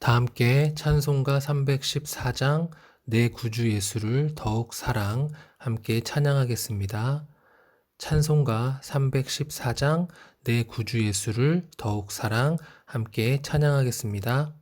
다 함께 찬송가 314장 내 구주 예수를 더욱 사랑 함께 찬양하겠습니다. 찬송가 314장 내 구주 예수를 더욱 사랑 함께 찬양하겠습니다.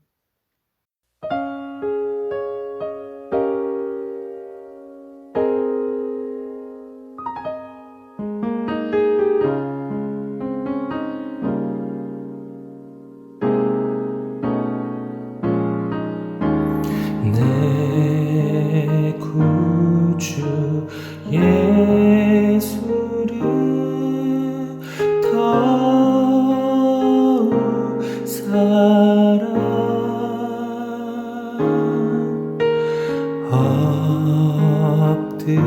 내 구주 예수를 더욱 사랑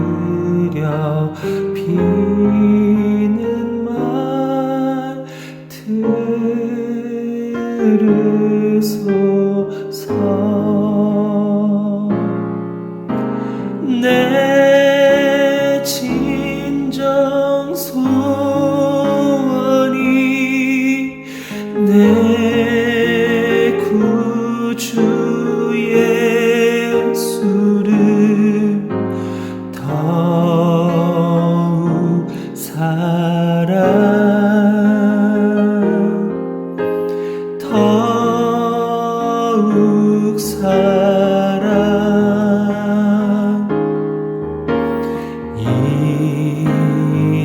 엎드려 비는 말 들으소서. 내 진정 소원이 내 구주 예수를 더욱 사랑 더욱 사랑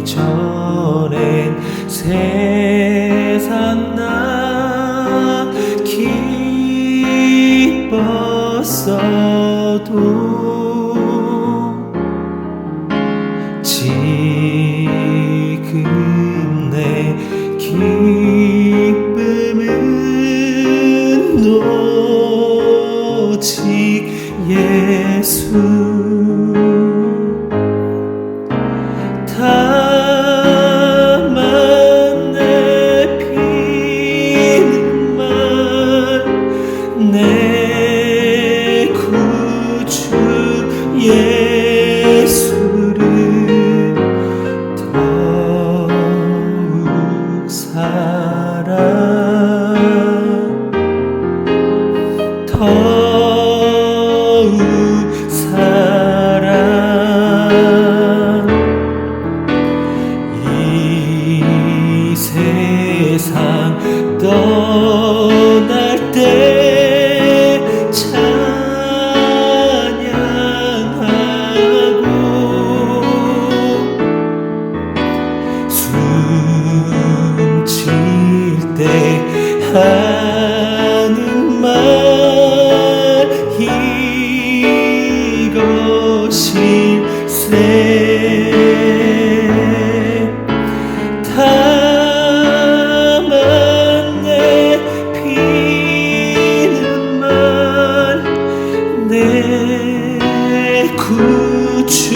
이전엔 세상 나 기뻤어도 지금 내 기쁨은 오직 예수 다만 내 피는 말 내 구주 예수를 더욱 사랑 더욱 사랑 이 세상 떠날 때 찬양하고 숨쉴 때 하는 말 이것일세 다만 내 피는 말 내 구주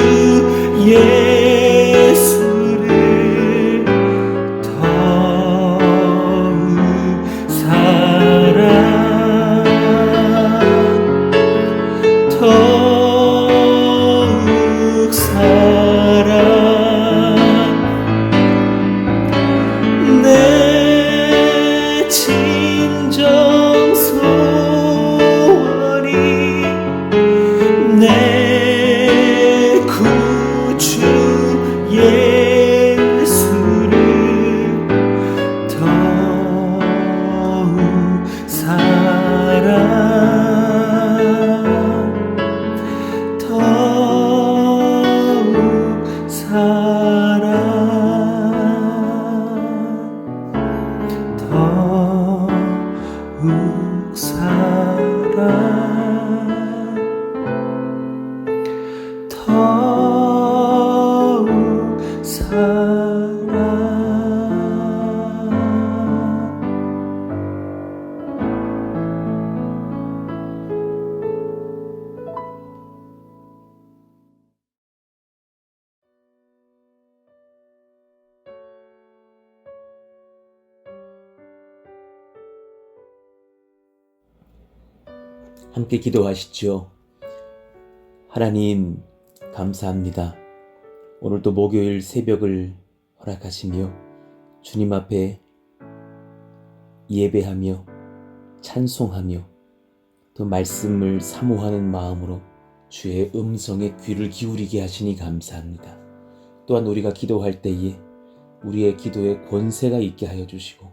예수를 더욱 사랑 더욱 사랑 내 진정 소원이 내 구주 예수를 더욱 사랑 더욱 사랑 더욱 사랑 더욱 사랑 함께 기도하시죠. 하나님, 감사합니다. 오늘도 목요일 새벽을 허락하시며 주님 앞에 예배하며 찬송하며 더 말씀을 사모하는 마음으로 주의 음성에 귀를 기울이게 하시니 감사합니다. 또한 우리가 기도할 때에 우리의 기도에 권세가 있게 하여 주시고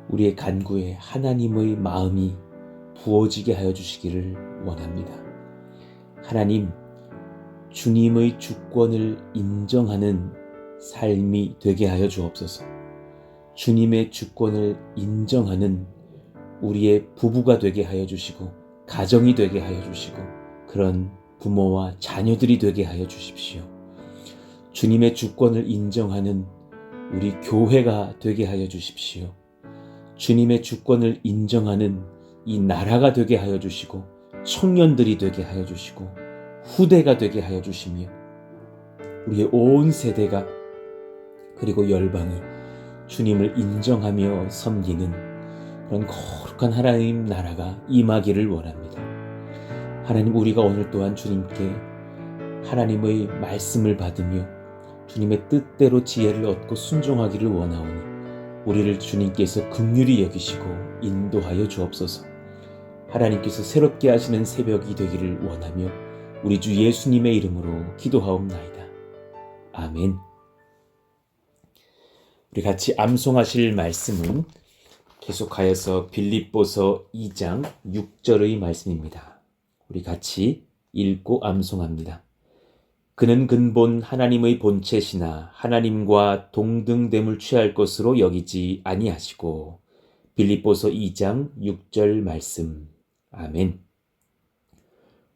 우리의 간구에 하나님의 마음이 부어지게 하여 주시기를 원합니다. 하나님, 주님의 주권을 인정하는 삶이 되게 하여 주옵소서. 주님의 주권을 인정하는 우리의 부부가 되게 하여 주시고 가정이 되게 하여 주시고 그런 부모와 자녀들이 되게 하여 주십시오. 주님의 주권을 인정하는 우리 교회가 되게 하여 주십시오. 주님의 주권을 인정하는 이 나라가 되게 하여 주시고 청년들이 되게 하여 주시고 후대가 되게 하여 주시며 우리의 온 세대가 그리고 열방이 주님을 인정하며 섬기는 그런 거룩한 하나님 나라가 임하기를 원합니다. 하나님, 우리가 오늘 또한 주님께 하나님의 말씀을 받으며 주님의 뜻대로 지혜를 얻고 순종하기를 원하오니 우리를 주님께서 긍휼히 여기시고 인도하여 주옵소서. 하나님께서 새롭게 하시는 새벽이 되기를 원하며 우리 주 예수님의 이름으로 기도하옵나이다. 아멘. 우리 같이 암송하실 말씀은 계속하여서 빌립보서 2장 6절의 말씀입니다. 우리 같이 읽고 암송합니다. 그는 근본 하나님의 본체시나 하나님과 동등됨을 취할 것으로 여기지 아니하시고. 빌립보서 2장 6절 말씀. 아멘.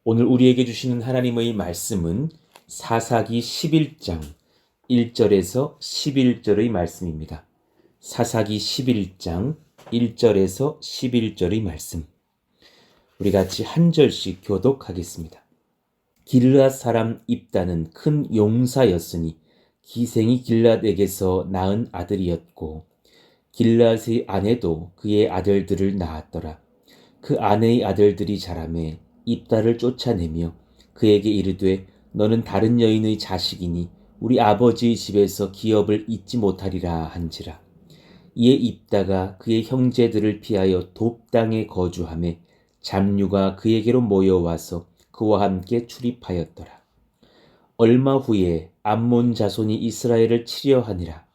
오늘 우리에게 주시는 하나님의 말씀은 사사기 11장 1절에서 11절의 말씀입니다. 사사기 11장 1절에서 11절의 말씀. 우리 같이 한 절씩 교독하겠습니다. 길르앗 사람 입다는 큰 용사였으니 기생이 길르앗에게서 낳은 아들이었고 길르앗의 아내도 그의 아들들을 낳았더라. 그 아내의 아들들이 자라매 입다를 쫓아내며 그에게 이르되 너는 다른 여인의 자식이니 우리 아버지의 집에서 기업을 잊지 못하리라 한지라. 이에 입다가 그의 형제들을 피하여 돕 땅에 거주하매 잡류가 그에게로 모여와서 그와 함께 출입하였더라. 얼마 후에 암몬 자손이 이스라엘을 치려 하니라.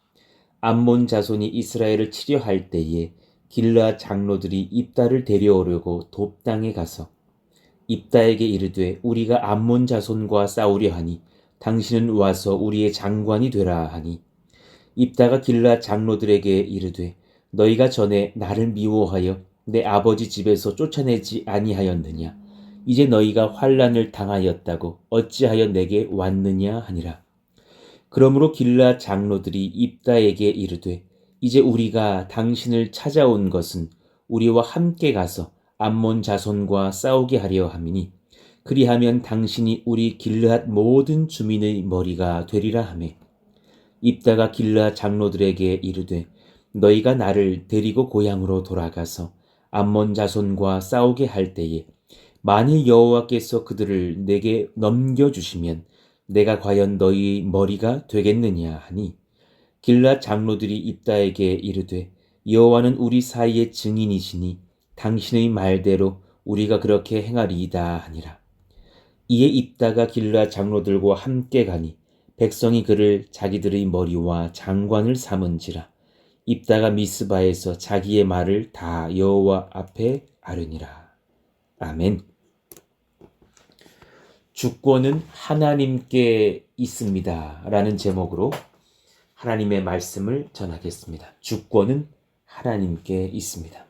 암몬 자손이 이스라엘을 치려 할 때에 길르앗 장로들이 입다를 데려오려고 돕 땅에 가서 입다에게 이르되 우리가 암몬 자손과 싸우려 하니 당신은 와서 우리의 장관이 되라 하니 입다가 길르앗 장로들에게 이르되 너희가 전에 나를 미워하여 내 아버지 집에서 쫓아내지 아니하였느냐? 이제 너희가 환난을 당하였다고 어찌하여 내게 왔느냐 하니라. 그러므로 길르앗 장로들이 입다에게 이르되 이제 우리가 당신을 찾아온 것은 우리와 함께 가서 암몬 자손과 싸우게 하려 함이니 그리하면 당신이 우리 길르앗 모든 주민의 머리가 되리라 하매 입다가 길르앗 장로들에게 이르되 너희가 나를 데리고 고향으로 돌아가서 암몬 자손과 싸우게 할 때에 만일 여호와께서 그들을 내게 넘겨주시면 내가 과연 너희의 머리가 되겠느냐 하니 길르앗 장로들이 입다에게 이르되 여호와는 우리 사이의 증인이시니 당신의 말대로 우리가 그렇게 행하리이다 하니라. 이에 입다가 길르앗 장로들과 함께 가니 백성이 그를 자기들의 머리와 장관을 삼은지라. 입다가 미스바에서 자기의 말을 다 여호와 앞에 아뢰니라. 아멘. 주권은 하나님께 있습니다 라는 제목으로 하나님의 말씀을 전하겠습니다. 주권은 하나님께 있습니다.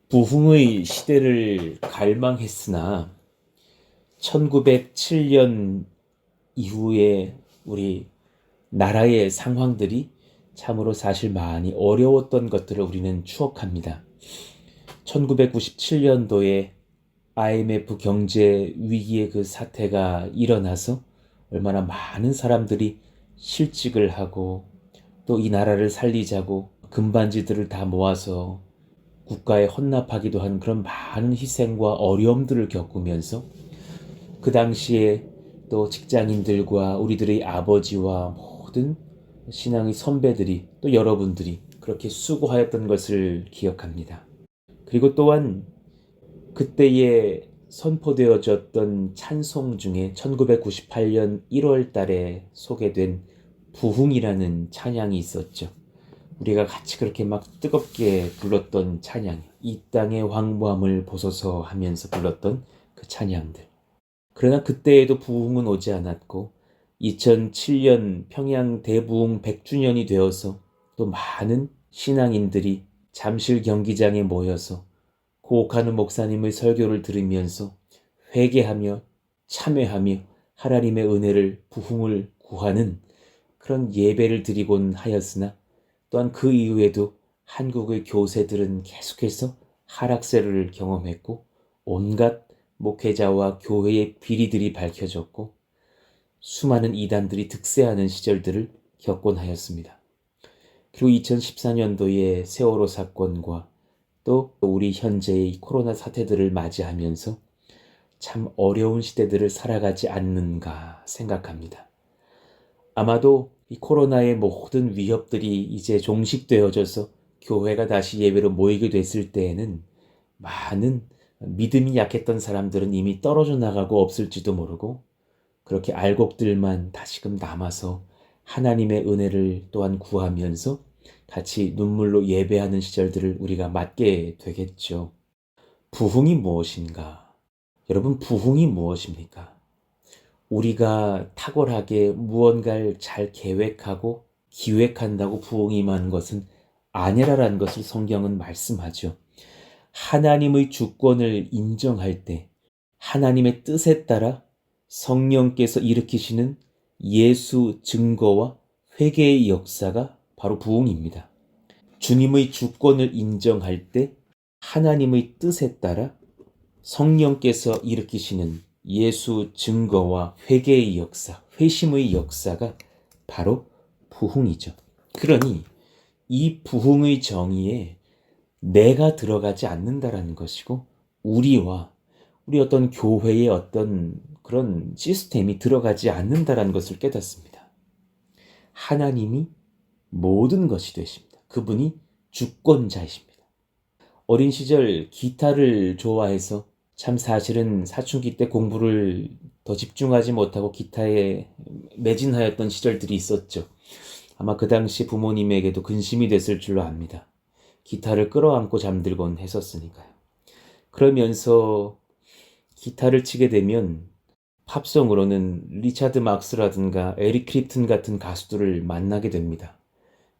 부흥의 시대를 갈망했으나 1907년 이후에 우리 나라의 상황들이 참으로 사실 많이 어려웠던 것들을 우리는 추억합니다. 1997년도에 IMF 경제 위기의 그 사태가 일어나서 얼마나 많은 사람들이 실직을 하고 또 이 나라를 살리자고 금반지들을 다 모아서 국가에 헌납하기도 한 그런 많은 희생과 어려움들을 겪으면서 그 당시에 또 직장인들과 우리들의 아버지와 모든 신앙의 선배들이 또 여러분들이 그렇게 수고하였던 것을 기억합니다. 그리고 또한 그때에 선포되어졌던 찬송 중에 1998년 1월 달에 소개된 부흥이라는 찬양이 있었죠. 우리가 같이 그렇게 막 뜨겁게 불렀던 찬양, 이 땅의 황무함을 보소서 하면서 불렀던 그 찬양들. 그러나 그때에도 부흥은 오지 않았고 2007년 평양 대부흥 100주년이 되어서 또 많은 신앙인들이 잠실 경기장에 모여서 고옥하는 목사님의 설교를 들으면서 회개하며 참회하며 하나님의 은혜를 부흥을 구하는 그런 예배를 드리곤 하였으나 또한 그 이후에도 한국의 교세들은 계속해서 하락세를 경험했고 온갖 목회자와 교회의 비리들이 밝혀졌고 수많은 이단들이 득세하는 시절들을 겪곤 하였습니다. 그리고 2014년도에 세월호 사건과 또 우리 현재의 코로나 사태들을 맞이하면서 참 어려운 시대들을 살아가지 않는가 생각합니다. 아마도 이 코로나의 모든 위협들이 이제 종식되어져서 교회가 다시 예배로 모이게 됐을 때에는 많은 믿음이 약했던 사람들은 이미 떨어져 나가고 없을지도 모르고 그렇게 알곡들만 다시금 남아서 하나님의 은혜를 또한 구하면서 같이 눈물로 예배하는 시절들을 우리가 맞게 되겠죠. 부흥이 무엇인가? 여러분, 부흥이 무엇입니까? 우리가 탁월하게 무언가를 잘 계획하고 기획한다고 부흥이 임하는 것은 아니라라는 것을 성경은 말씀하죠. 하나님의 주권을 인정할 때 하나님의 뜻에 따라 성령께서 일으키시는 예수 증거와 회개의 역사가 바로 부흥입니다. 주님의 주권을 인정할 때 하나님의 뜻에 따라 성령께서 일으키시는 예수 증거와 회개의 역사, 회심의 역사가 바로 부흥이죠. 그러니 이 부흥의 정의에 내가 들어가지 않는다라는 것이고 우리와 우리 어떤 교회의 어떤 그런 시스템이 들어가지 않는다라는 것을 깨닫습니다. 하나님이 모든 것이 되십니다. 그분이 주권자이십니다. 어린 시절 기타를 좋아해서 참 사실은 사춘기 때 공부를 더 집중하지 못하고 기타에 매진하였던 시절들이 있었죠. 아마 그 당시 부모님에게도 근심이 됐을 줄로 압니다. 기타를 끌어안고 잠들곤 했었으니까요. 그러면서 기타를 치게 되면 팝송으로는 리차드 막스라든가 에릭 클립튼 같은 가수들을 만나게 됩니다.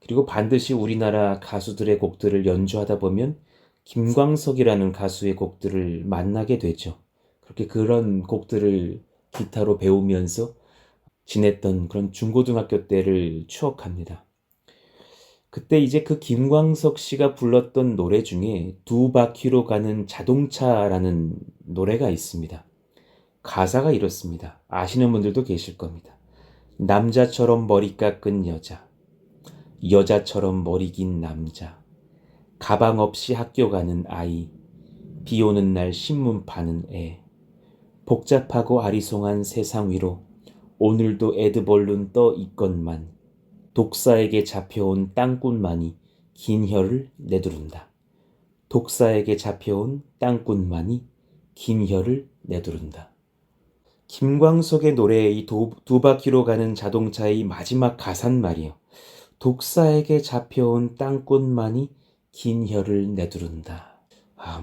그리고 반드시 우리나라 가수들의 곡들을 연주하다 보면 김광석이라는 가수의 곡들을 만나게 되죠. 그렇게 그런 곡들을 기타로 배우면서 지냈던 그런 중고등학교 때를 추억합니다. 그때 이제 그 김광석 씨가 불렀던 노래 중에 두 바퀴로 가는 자동차라는 노래가 있습니다. 가사가 이렇습니다. 아시는 분들도 계실 겁니다. 남자처럼 머리 깎은 여자, 여자처럼 머리 긴 남자, 가방 없이 학교 가는 아이, 비 오는 날 신문 파는 애, 복잡하고 아리송한 세상 위로 오늘도 에드벌룬 떠 있건만 독사에게 잡혀온 땅꾼만이 긴 혀를 내두른다. 독사에게 잡혀온 땅꾼만이 긴 혀를 내두른다. 김광석의 노래의 두 바퀴로 가는 자동차의 마지막 가사는 말이요. 독사에게 잡혀온 땅꾼만이 긴 혀를 내두른다.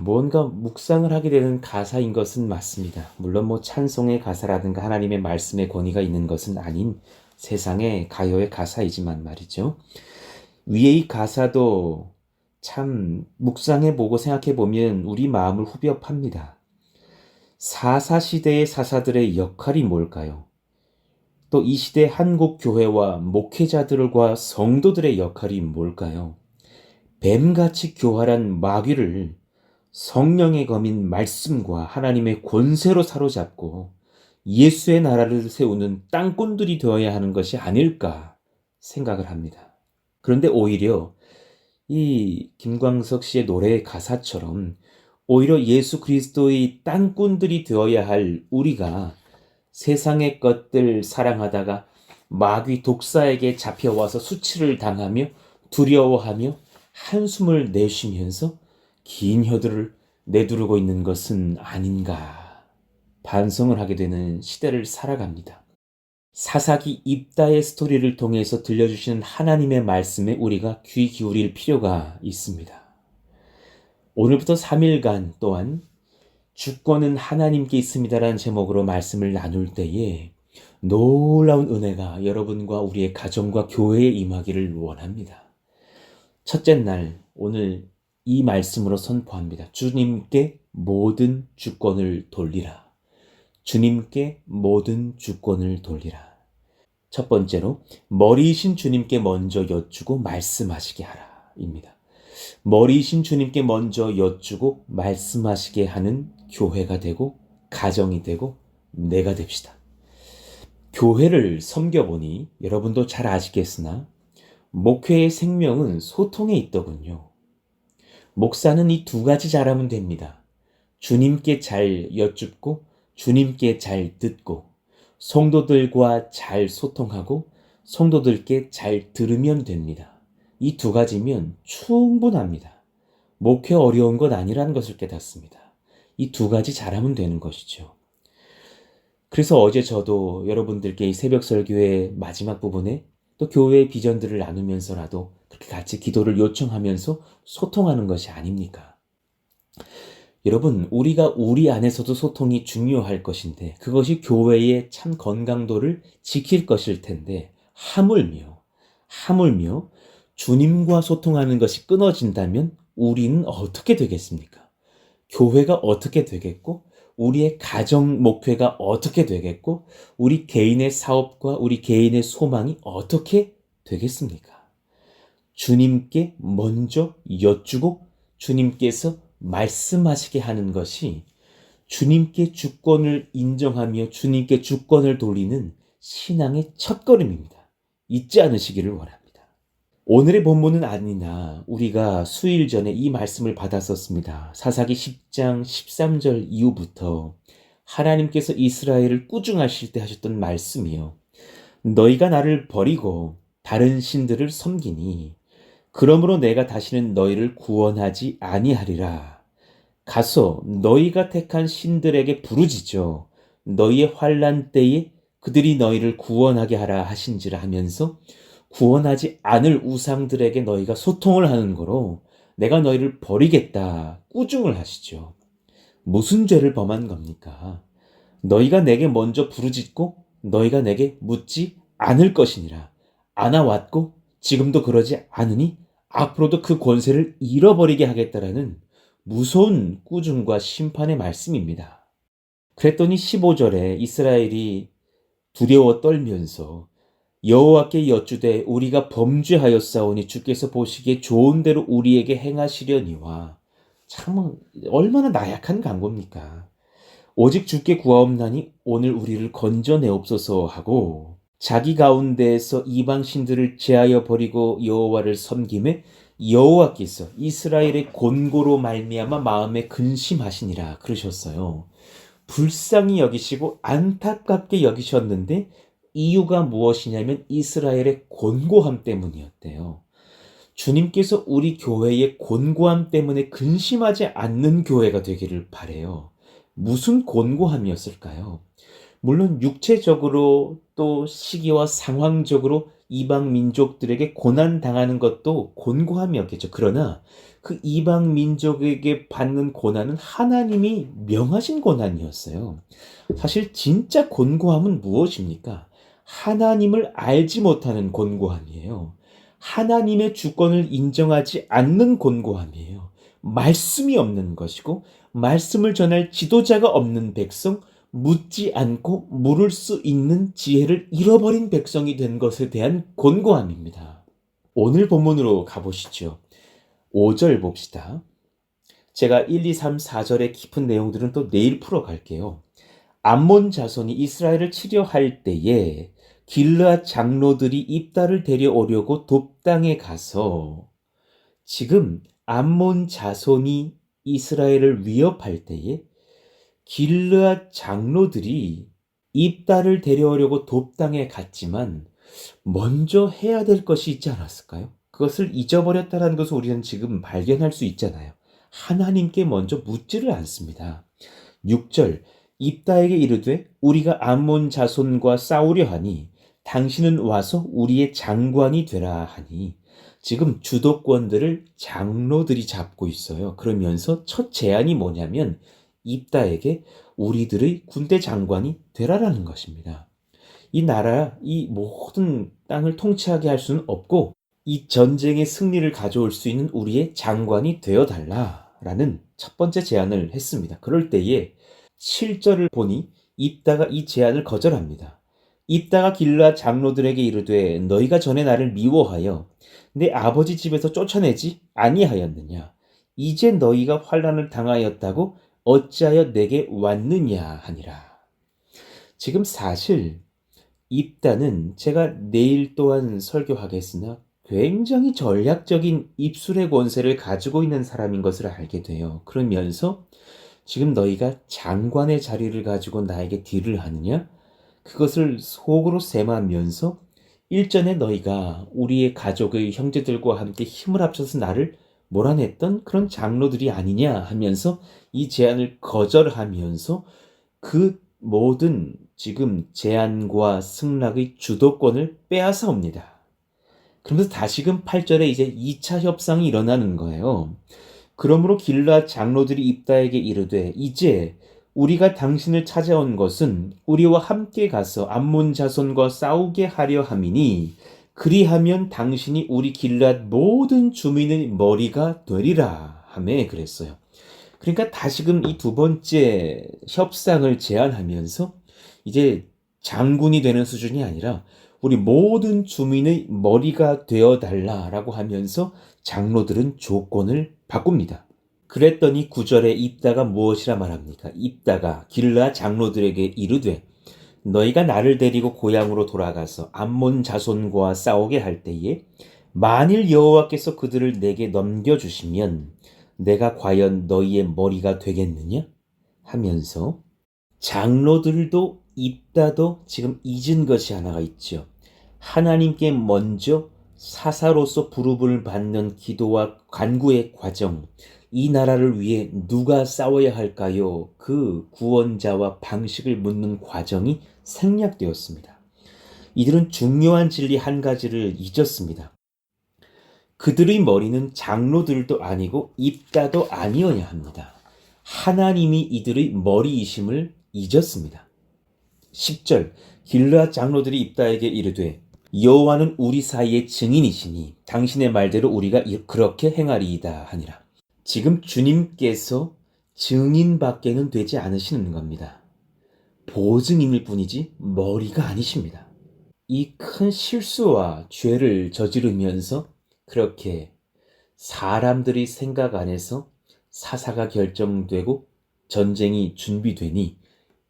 뭔가 묵상을 하게 되는 가사인 것은 맞습니다. 물론 찬송의 가사라든가 하나님의 말씀의 권위가 있는 것은 아닌 세상의 가요의 가사이지만 말이죠. 위의 가사도 참 묵상해보고 생각해보면 우리 마음을 후벼 팝니다. 사사시대의 사사들의 역할이 뭘까요? 또 이 시대 한국 교회와 목회자들과 성도들의 역할이 뭘까요? 뱀같이 교활한 마귀를 성령의 검인 말씀과 하나님의 권세로 사로잡고 예수의 나라를 세우는 땅꾼들이 되어야 하는 것이 아닐까 생각을 합니다. 그런데 오히려 이 김광석 씨의 노래의 가사처럼 오히려 예수 그리스도의 땅꾼들이 되어야 할 우리가 세상의 것들 사랑하다가 마귀 독사에게 잡혀와서 수치를 당하며 두려워하며 한숨을 내쉬면서 긴 혀들을 내두르고 있는 것은 아닌가 반성을 하게 되는 시대를 살아갑니다. 사사기 입다의 스토리를 통해서 들려주시는 하나님의 말씀에 우리가 귀 기울일 필요가 있습니다. 오늘부터 3일간 또한 주권은 하나님께 있습니다라는 제목으로 말씀을 나눌 때에 놀라운 은혜가 여러분과 우리의 가정과 교회에 임하기를 원합니다. 첫째 날 오늘 이 말씀으로 선포합니다. 주님께 모든 주권을 돌리라. 주님께 모든 주권을 돌리라. 첫 번째로 머리이신 주님께 먼저 여쭈고 말씀하시게 하라 입니다. 머리이신 주님께 먼저 여쭈고 말씀하시게 하는 교회가 되고 가정이 되고 내가 됩시다. 교회를 섬겨보니 여러분도 잘 아시겠으나 목회의 생명은 소통에 있더군요. 목사는 이 두 가지 잘하면 됩니다. 주님께 잘 여쭙고 주님께 잘 듣고 성도들과 잘 소통하고 성도들께 잘 들으면 됩니다. 이 두 가지면 충분합니다. 목회 어려운 것 아니라는 것을 깨닫습니다. 이 두 가지 잘하면 되는 것이죠. 그래서 어제 저도 여러분들께 이 새벽 설교의 마지막 부분에 또 교회의 비전들을 나누면서라도 그렇게 같이 기도를 요청하면서 소통하는 것이 아닙니까? 여러분, 우리가 우리 안에서도 소통이 중요할 것인데 그것이 교회의 참 건강도를 지킬 것일 텐데 하물며 주님과 소통하는 것이 끊어진다면 우리는 어떻게 되겠습니까? 교회가 어떻게 되겠고 우리의 가정 목회가 어떻게 되겠고 우리 개인의 사업과 우리 개인의 소망이 어떻게 되겠습니까? 주님께 먼저 여쭈고 주님께서 말씀하시게 하는 것이 주님께 주권을 인정하며 주님께 주권을 돌리는 신앙의 첫걸음입니다. 잊지 않으시기를 원합니다. 오늘의 본문은 아니나 우리가 수일 전에 이 말씀을 받았었습니다. 사사기 10장 13절 이후부터 하나님께서 이스라엘을 꾸중하실 때 하셨던 말씀이요. 너희가 나를 버리고 다른 신들을 섬기니 그러므로 내가 다시는 너희를 구원하지 아니하리라. 가서 너희가 택한 신들에게 부르짖어 너희의 환난 때에 그들이 너희를 구원하게 하라 하신지라 하면서 구원하지 않을 우상들에게 너희가 소통을 하는 거로 내가 너희를 버리겠다 꾸중을 하시죠. 무슨 죄를 범한 겁니까? 너희가 내게 먼저 부르짖고 너희가 내게 묻지 않을 것이니라. 안아왔고 지금도 그러지 않으니 앞으로도 그 권세를 잃어버리게 하겠다라는 무서운 꾸중과 심판의 말씀입니다. 그랬더니 15절에 이스라엘이 두려워 떨면서 여호와께 여쭈되 우리가 범죄하였사오니 주께서 보시기에 좋은 대로 우리에게 행하시려니와. 참 얼마나 나약한 간구입니까? 오직 주께 구하옵나니 오늘 우리를 건져내옵소서 하고 자기 가운데에서 이방 신들을 제하여 버리고 여호와를 섬김에 여호와께서 이스라엘의 곤고로 말미암아 마음에 근심하시니라 그러셨어요. 불쌍히 여기시고 안타깝게 여기셨는데 이유가 무엇이냐면 이스라엘의 곤고함 때문이었대요. 주님께서 우리 교회의 곤고함 때문에 근심하지 않는 교회가 되기를 바라요. 무슨 곤고함이었을까요? 물론 육체적으로 또 시기와 상황적으로 이방 민족들에게 고난 당하는 것도 곤고함이었겠죠. 그러나 그 이방 민족에게 받는 고난은 하나님이 명하신 고난이었어요. 사실 진짜 곤고함은 무엇입니까? 하나님을 알지 못하는 곤고함이에요. 하나님의 주권을 인정하지 않는 곤고함이에요. 말씀이 없는 것이고 말씀을 전할 지도자가 없는 백성, 묻지 않고 물을 수 있는 지혜를 잃어버린 백성이 된 것에 대한 곤고함입니다. 오늘 본문으로 가보시죠. 5절 봅시다. 제가 1, 2, 3, 4절의 깊은 내용들은 또 내일 풀어갈게요. 암몬 자손이 이스라엘을 치려 할 때에 길르앗 장로들이 입다를 데려오려고 돕당에 가서 지금 암몬 자손이 이스라엘을 위협할 때에 길르앗 장로들이 입다를 데려오려고 돕당에 갔지만 먼저 해야 될 것이 있지 않았을까요? 그것을 잊어버렸다는 것을 우리는 지금 발견할 수 있잖아요. 하나님께 먼저 묻지를 않습니다. 6절 입다에게 이르되 우리가 암몬 자손과 싸우려 하니 당신은 와서 우리의 장관이 되라 하니 지금 주도권들을 장로들이 잡고 있어요. 그러면서 첫 제안이 뭐냐면 입다에게 우리들의 군대 장관이 되라라는 것입니다. 이 나라, 이 모든 땅을 통치하게 할 수는 없고 이 전쟁의 승리를 가져올 수 있는 우리의 장관이 되어달라라는 첫 번째 제안을 했습니다. 그럴 때에 7절을 보니 입다가 이 제안을 거절합니다. 입다가 길르앗 장로들에게 이르되 너희가 전에 나를 미워하여 내 아버지 집에서 쫓아내지 아니하였느냐? 이제 너희가 환난을 당하였다고 어찌하여 내게 왔느냐 하니라. 지금 사실 입다는 제가 내일 또한 설교하겠으나 굉장히 전략적인 입술의 권세를 가지고 있는 사람인 것을 알게 돼요. 그러면서 지금 너희가 장관의 자리를 가지고 나에게 딜을 하느냐? 그것을 속으로 셈하면서 일전에 너희가 우리의 가족의 형제들과 함께 힘을 합쳐서 나를 몰아냈던 그런 장로들이 아니냐 하면서 이 제안을 거절하면서 그 모든 지금 제안과 승낙의 주도권을 빼앗아 옵니다. 그러면서 다시금 8절에 이제 2차 협상이 일어나는 거예요. 그러므로 길르앗 장로들이 입다에게 이르되 이제 우리가 당신을 찾아온 것은 우리와 함께 가서 암몬 자손과 싸우게 하려 함이니 그리하면 당신이 우리 길르앗 모든 주민의 머리가 되리라 하매 그랬어요. 그러니까 다시금 이 두 번째 협상을 제안하면서 이제 장군이 되는 수준이 아니라 우리 모든 주민의 머리가 되어달라라고 하면서 장로들은 조건을 바꿉니다. 그랬더니 9절에 입다가 무엇이라 말합니까? 입다가 길르앗 장로들에게 이르되 너희가 나를 데리고 고향으로 돌아가서 암몬 자손과 싸우게 할 때에 만일 여호와께서 그들을 내게 넘겨주시면 내가 과연 너희의 머리가 되겠느냐? 하면서 장로들도 입다도 지금 잊은 것이 하나가 있죠. 하나님께 먼저 사사로서 부름을 받는 기도와 간구의 과정, 이 나라를 위해 누가 싸워야 할까요? 그 구원자와 방식을 묻는 과정이 생략되었습니다. 이들은 중요한 진리 한 가지를 잊었습니다. 그들의 머리는 장로들도 아니고 입다도 아니어야 합니다. 하나님이 이들의 머리이심을 잊었습니다. 10절 길르앗 장로들이 입다에게 이르되 여호와는 우리 사이의 증인이시니 당신의 말대로 우리가 그렇게 행하리이다 하니라. 지금 주님께서 증인밖에는 되지 않으시는 겁니다. 보증임일 뿐이지 머리가 아니십니다. 이 큰 실수와 죄를 저지르면서 그렇게 사람들이 생각 안에서 사사가 결정되고 전쟁이 준비되니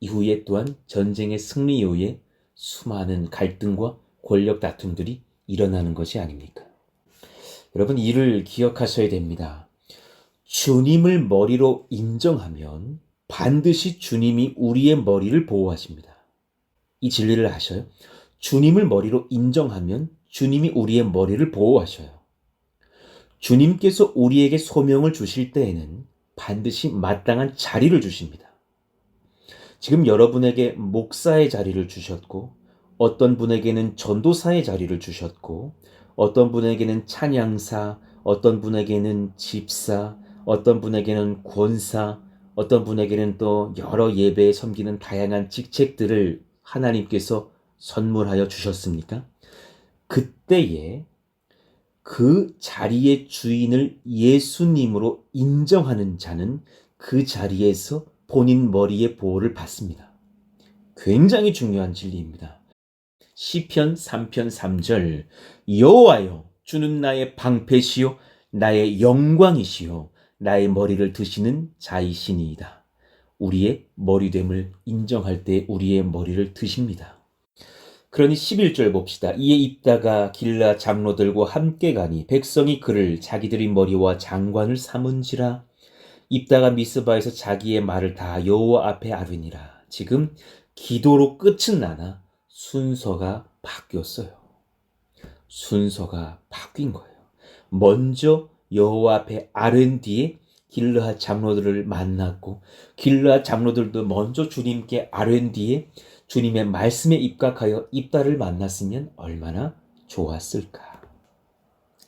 이후에 또한 전쟁의 승리 이후에 수많은 갈등과 권력 다툼들이 일어나는 것이 아닙니까? 여러분 이를 기억하셔야 됩니다. 주님을 머리로 인정하면 반드시 주님이 우리의 머리를 보호하십니다. 이 진리를 아셔요? 주님을 머리로 인정하면 주님이 우리의 머리를 보호하셔요. 주님께서 우리에게 소명을 주실 때에는 반드시 마땅한 자리를 주십니다. 지금 여러분에게 목사의 자리를 주셨고 어떤 분에게는 전도사의 자리를 주셨고 어떤 분에게는 찬양사, 어떤 분에게는 집사, 어떤 분에게는 권사, 어떤 분에게는 또 여러 예배에 섬기는 다양한 직책들을 하나님께서 선물하여 주셨습니까? 그때에 그 자리의 주인을 예수님으로 인정하는 자는 그 자리에서 본인 머리의 보호를 받습니다. 굉장히 중요한 진리입니다. 시편 3편 3절 여호와여 주는 나의 방패시요 나의 영광이시요 나의 머리를 드시는 자이시니이다. 우리의 머리됨을 인정할 때 우리의 머리를 드십니다. 그러니 11절 봅시다. 이에 입다가 길르앗 장로들과 함께 가니 백성이 그를 자기들의 머리와 장관을 삼은지라. 입다가 미스바에서 자기의 말을 다 여호와 앞에 아뢰니라. 지금 기도로 끝은 나나 순서가 바뀌었어요. 순서가 바뀐 거예요. 먼저 여호와 앞에 아뢰ን 뒤에 길르앗 장로들을 만났고 길르앗 장로들도 먼저 주님께 아뢰는 뒤에 주님의 말씀에 입각하여 입다를 만났으면 얼마나 좋았을까.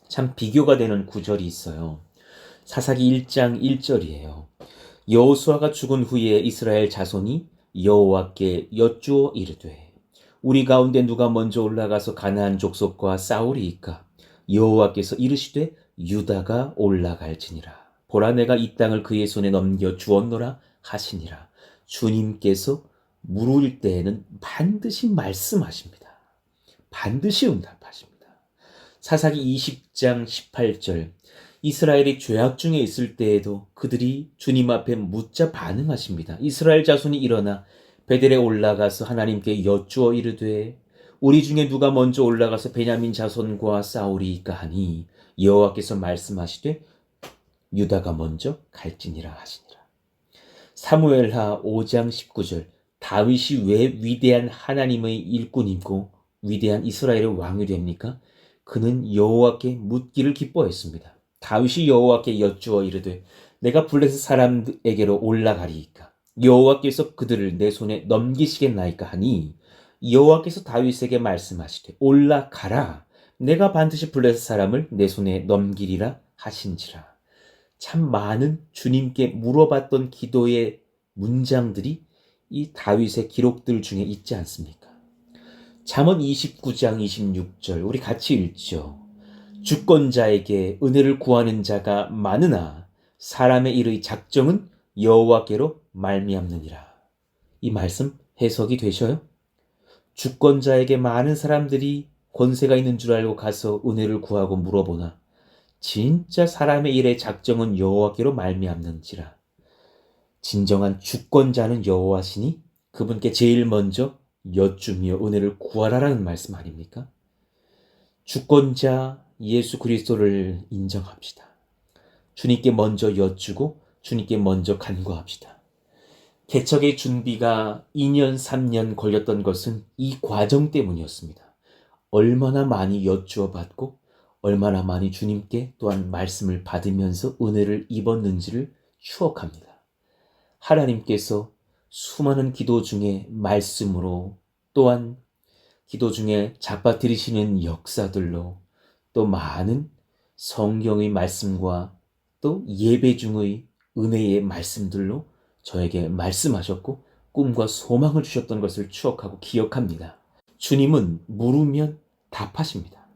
참 비교가 되는 구절이 있어요. 사사기 1장 1절이에요. 여호수아가 죽은 후에 이스라엘 자손이 여호와께 여쭈어 이르되 우리 가운데 누가 먼저 올라가서 가나안 족속과 싸우리이까? 여호와께서 이르시되 유다가 올라갈지니라. 보라 내가 이 땅을 그의 손에 넘겨 주었노라 하시니라. 주님께서 물을 때에는 반드시 말씀하십니다. 반드시 응답하십니다. 사사기 20장 18절 이스라엘이 죄악 중에 있을 때에도 그들이 주님 앞에 묻자 반응하십니다. 이스라엘 자손이 일어나 베델에 올라가서 하나님께 여쭈어 이르되 우리 중에 누가 먼저 올라가서 베냐민 자손과 싸우리이까 하니 여호와께서 말씀하시되 유다가 먼저 갈지니라 하시니라. 사무엘하 5장 19절 다윗이 왜 위대한 하나님의 일꾼이고 위대한 이스라엘의 왕이 됩니까? 그는 여호와께 묻기를 기뻐했습니다. 다윗이 여호와께 여쭈어 이르되 내가 블레셋 사람에게로 올라가리이까? 여호와께서 그들을 내 손에 넘기시겠나이까 하니 여호와께서 다윗에게 말씀하시되 올라가라. 내가 반드시 블레셋 사람을 내 손에 넘기리라 하신지라. 참 많은 주님께 물어봤던 기도의 문장들이 이 다윗의 기록들 중에 있지 않습니까? 잠언 29장 26절 우리 같이 읽죠. 주권자에게 은혜를 구하는 자가 많으나 사람의 일의 작정은 여호와께로 말미암느니라. 이 말씀 해석이 되셔요? 주권자에게 많은 사람들이 권세가 있는 줄 알고 가서 은혜를 구하고 물어보나 진짜 사람의 일의 작정은 여호와께로 말미암는지라. 진정한 주권자는 여호와시니 그분께 제일 먼저 여쭈며 은혜를 구하라라는 말씀 아닙니까? 주권자 예수 그리스도를 인정합시다. 주님께 먼저 여쭈고 주님께 먼저 간구합시다. 개척의 준비가 2년 3년 걸렸던 것은 이 과정 때문이었습니다. 얼마나 많이 여쭈어 받고 얼마나 많이 주님께 또한 말씀을 받으면서 은혜를 입었는지를 추억합니다. 하나님께서 수많은 기도 중에 말씀으로 또한 기도 중에 잡아들이시는 역사들로 또 많은 성경의 말씀과 또 예배 중의 은혜의 말씀들로 저에게 말씀하셨고 꿈과 소망을 주셨던 것을 추억하고 기억합니다. 주님은 물으면 답하십니다.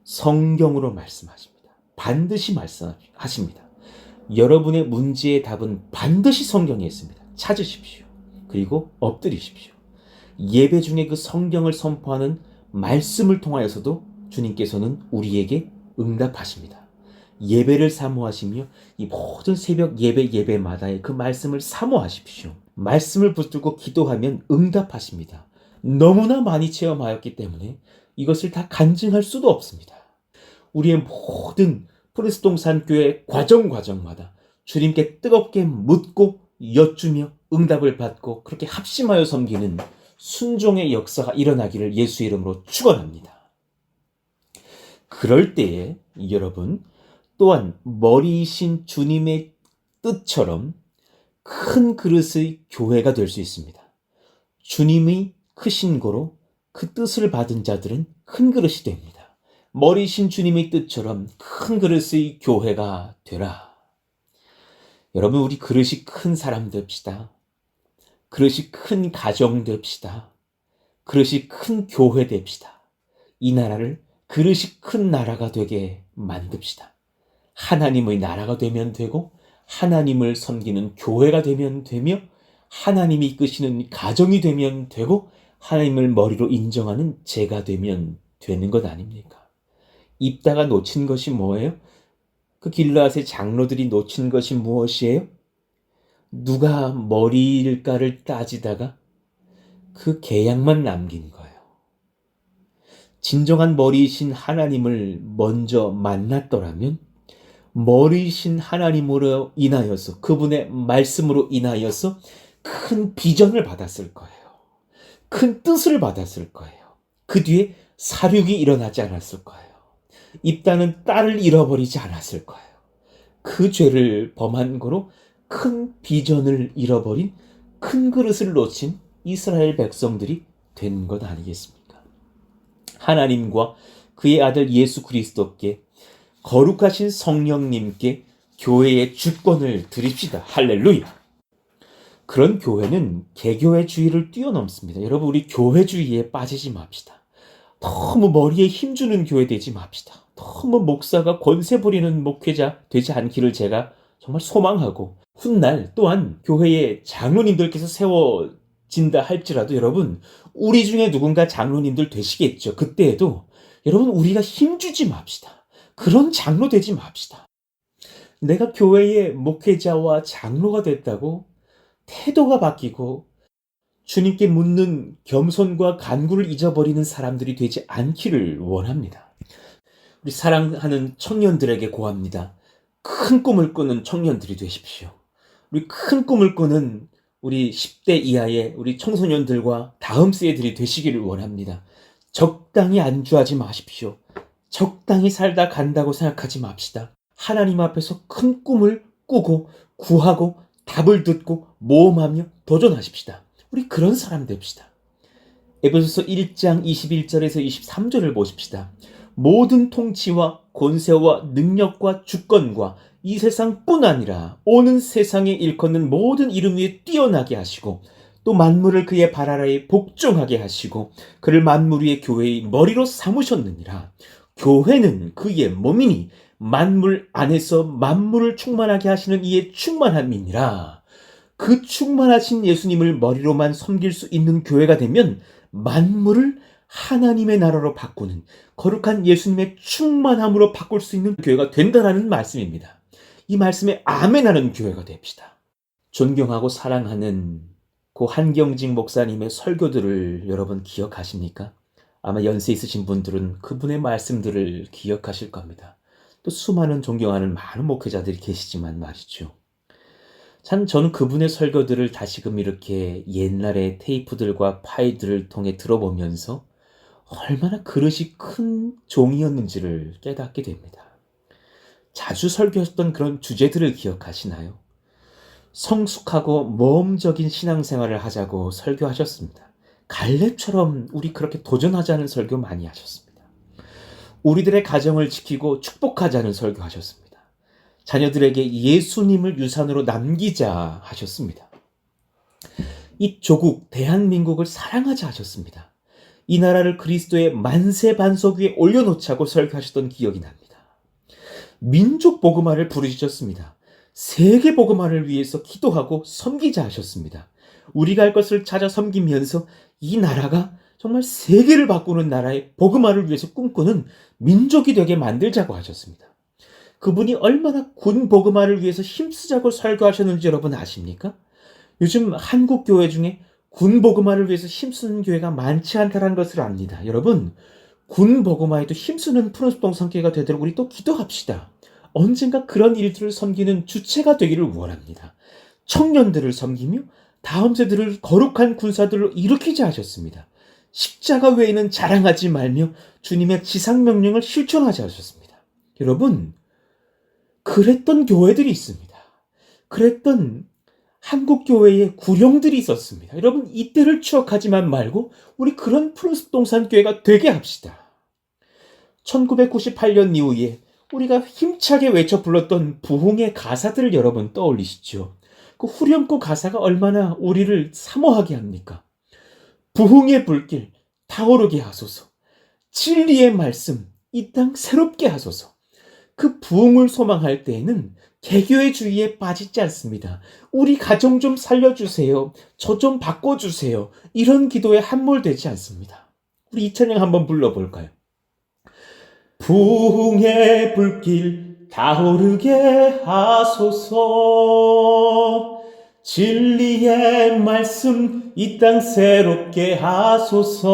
성경으로 말씀하십니다. 반드시 말씀하십니다. 여러분의 문제의 답은 반드시 성경에 있습니다. 찾으십시오. 그리고 엎드리십시오. 예배 중에 그 성경을 선포하는 말씀을 통하여서도 주님께서는 우리에게 응답하십니다. 예배를 사모하시며 이 모든 새벽 예배마다의 그 말씀을 사모하십시오. 말씀을 붙들고 기도하면 응답하십니다. 너무나 많이 체험하였기 때문에 이것을 다 간증할 수도 없습니다. 우리의 모든 프리스동산 교회 과정마다 주님께 뜨겁게 묻고 여쭈며 응답을 받고 그렇게 합심하여 섬기는 순종의 역사가 일어나기를 예수 이름으로 축원합니다. 그럴 때에 여러분 또한 머리이신 주님의 뜻처럼 큰 그릇의 교회가 될 수 있습니다. 주님의 크신 고로 그 뜻을 받은 자들은 큰 그릇이 됩니다. 머리이신 주님의 뜻처럼 큰 그릇의 교회가 되라. 여러분 우리 그릇이 큰 사람 됩시다. 그릇이 큰 가정 됩시다. 그릇이 큰 교회 됩시다. 이 나라를 그릇이 큰 나라가 되게 만듭시다. 하나님의 나라가 되면 되고 하나님을 섬기는 교회가 되면 되며 하나님이 이끄시는 가정이 되면 되고 하나님을 머리로 인정하는 제가 되면 되는 것 아닙니까? 입다가 놓친 것이 뭐예요? 그 길르앗의 장로들이 놓친 것이 무엇이에요? 누가 머리일까를 따지다가 그 계약만 남긴 거예요. 진정한 머리이신 하나님을 먼저 만났더라면 머리이신 하나님으로 인하여서 그분의 말씀으로 인하여서 큰 비전을 받았을 거예요. 큰 뜻을 받았을 거예요. 그 뒤에 사륙이 일어나지 않았을 거예요. 입다는 딸을 잃어버리지 않았을 거예요. 그 죄를 범한 거로 큰 비전을 잃어버린, 큰 그릇을 놓친 이스라엘 백성들이 된 것 아니겠습니까? 하나님과 그의 아들 예수 그리스도께, 거룩하신 성령님께 교회의 주권을 드립시다. 할렐루야! 그런 교회는 개교회주의를 뛰어넘습니다. 여러분, 우리 교회주의에 빠지지 맙시다. 너무 머리에 힘주는 교회 되지 맙시다. 너무 목사가 권세 부리는 목회자 되지 않기를 제가 정말 소망하고, 훗날 또한 교회의 장로님들께서 세워진다 할지라도 여러분, 우리 중에 누군가 장로님들 되시겠죠. 그때에도 여러분, 우리가 힘주지 맙시다. 그런 장로 되지 맙시다. 내가 교회의 목회자와 장로가 됐다고 태도가 바뀌고 주님께 묻는 겸손과 간구를 잊어버리는 사람들이 되지 않기를 원합니다. 우리 사랑하는 청년들에게 고합니다. 큰 꿈을 꾸는 청년들이 되십시오. 우리 큰 꿈을 꾸는 우리 10대 이하의 우리 청소년들과 다음 세대들이 되시기를 원합니다. 적당히 안주하지 마십시오. 적당히 살다 간다고 생각하지 맙시다. 하나님 앞에서 큰 꿈을 꾸고 구하고 답을 듣고 모험하며 도전하십시다. 우리 그런 사람 됩시다. 에베소서 1장 21절에서 23절을 보십시다. 모든 통치와 권세와 능력과 주권과 이 세상뿐 아니라 오는 세상에 일컫는 모든 이름 위에 뛰어나게 하시고, 또 만물을 그의 발 아래에 복종하게 하시고, 그를 만물 위의 교회의 머리로 삼으셨느니라. 교회는 그의 몸이니 만물 안에서 만물을 충만하게 하시는 이의 충만함이니라. 그 충만하신 예수님을 머리로만 섬길 수 있는 교회가 되면 만물을 하나님의 나라로 바꾸는, 거룩한 예수님의 충만함으로 바꿀 수 있는 교회가 된다라는 말씀입니다. 이 말씀에 아멘하는 교회가 됩시다. 존경하고 사랑하는 고 한경직 목사님의 설교들을 여러분 기억하십니까? 아마 연세 있으신 분들은 그분의 말씀들을 기억하실 겁니다. 또 수많은 존경하는 많은 목회자들이 계시지만 말이죠. 참 저는 그분의 설교들을 다시금 이렇게 옛날의 테이프들과 파일들을 통해 들어보면서 얼마나 그릇이 큰 종이었는지를 깨닫게 됩니다. 자주 설교하셨던 그런 주제들을 기억하시나요? 성숙하고 모험적인 신앙생활을 하자고 설교하셨습니다. 갈렙처럼 우리 그렇게 도전하자는 설교 많이 하셨습니다. 우리들의 가정을 지키고 축복하자는 설교하셨습니다. 자녀들에게 예수님을 유산으로 남기자 하셨습니다. 이 조국 대한민국을 사랑하자 하셨습니다. 이 나라를 그리스도의 만세 반석 위에 올려놓자고 설교하셨던 기억이 납니다. 민족 복음화를 부르짖었습니다. 세계 복음화를 위해서 기도하고 섬기자 하셨습니다. 우리가 할 것을 찾아 섬기면서 이 나라가 정말 세계를 바꾸는 나라의 복음화를 위해서 꿈꾸는 민족이 되게 만들자고 하셨습니다. 그분이 얼마나 군 복음화를 위해서 힘쓰자고 설교하셨는지 여러분 아십니까? 요즘 한국 교회 중에 군 복음화를 위해서 힘쓰는 교회가 많지 않다는 것을 압니다. 여러분, 군 복음화에도 힘쓰는 푸른숲동 성교회가 되도록 우리 또 기도합시다. 언젠가 그런 일들을 섬기는 주체가 되기를 원합니다. 청년들을 섬기며 다음 세대를 거룩한 군사들로 일으키자 하셨습니다. 십자가 외에는 자랑하지 말며 주님의 지상명령을 실천하자 하셨습니다. 여러분, 그랬던 교회들이 있습니다. 그랬던 한국교회의 구령들이 있었습니다. 여러분, 이때를 추억하지만 말고 우리 그런 푸른숲동산 교회가 되게 합시다. 1998년 이후에 우리가 힘차게 외쳐 불렀던 부흥의 가사들을 여러분 떠올리시죠? 그 후렴구 가사가 얼마나 우리를 사모하게 합니까? 부흥의 불길 타오르게 하소서. 진리의 말씀 이 땅 새롭게 하소서. 그 부흥을 소망할 때에는 개교의 주의에 빠지지 않습니다. 우리 가정 좀 살려주세요. 저 좀 바꿔주세요. 이런 기도에 함몰되지 않습니다. 우리 이 찬양 한번 불러볼까요? 부흥의 불길 타오르게 하소서. 진리의 말씀 이 땅 새롭게 하소서.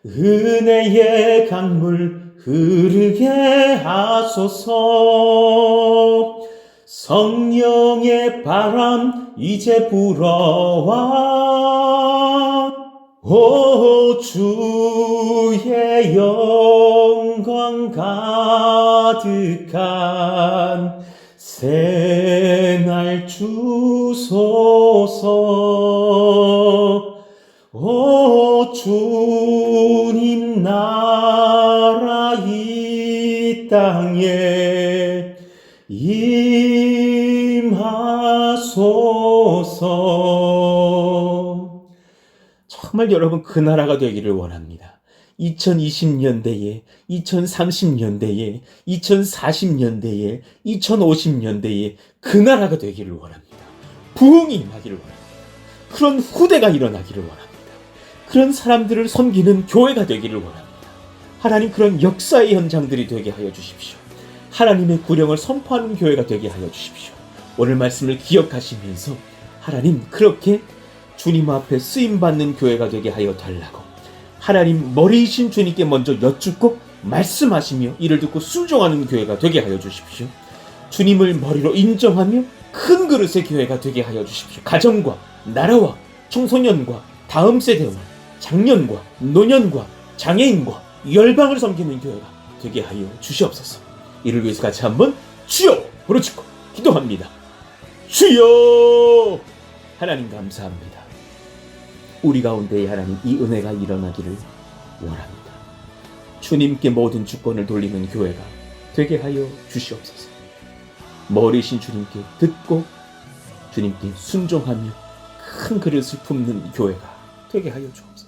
은혜의 강물 흐르게 하소서. 성령의 바람 이제 불어와. 오 주의 영광 가득 가득한 새날 주소서. 오 주님 나라 이 땅에 임하소서. 정말 여러분 그 나라가 되기를 원합니다. 2020년대에, 2030년대에, 2040년대에, 2050년대에 그 나라가 되기를 원합니다. 부흥이 임하기를 원합니다. 그런 후대가 일어나기를 원합니다. 그런 사람들을 섬기는 교회가 되기를 원합니다. 하나님 그런 역사의 현장들이 되게 하여 주십시오. 하나님의 구령을 선포하는 교회가 되게 하여 주십시오. 오늘 말씀을 기억하시면서 하나님 그렇게 주님 앞에 쓰임받는 교회가 되게 하여 달라고 하나님 머리이신 주님께 먼저 여쭙고 말씀하시며 이를 듣고 순종하는 교회가 되게 하여 주십시오. 주님을 머리로 인정하며 큰 그릇의 교회가 되게 하여 주십시오. 가정과 나라와 청소년과 다음 세대와 장년과 노년과 장애인과 열방을 섬기는 교회가 되게 하여 주시옵소서. 이를 위해서 같이 한번 주여 부르짖고 기도합니다. 주여! 하나님 감사합니다. 우리 가운데에 하나님 이 은혜가 일어나기를 원합니다. 주님께 모든 주권을 돌리는 교회가 되게 하여 주시옵소서. 머리신 주님께 듣고 주님께 순종하며 큰 그릇을 품는 교회가 되게 하여 주옵소서.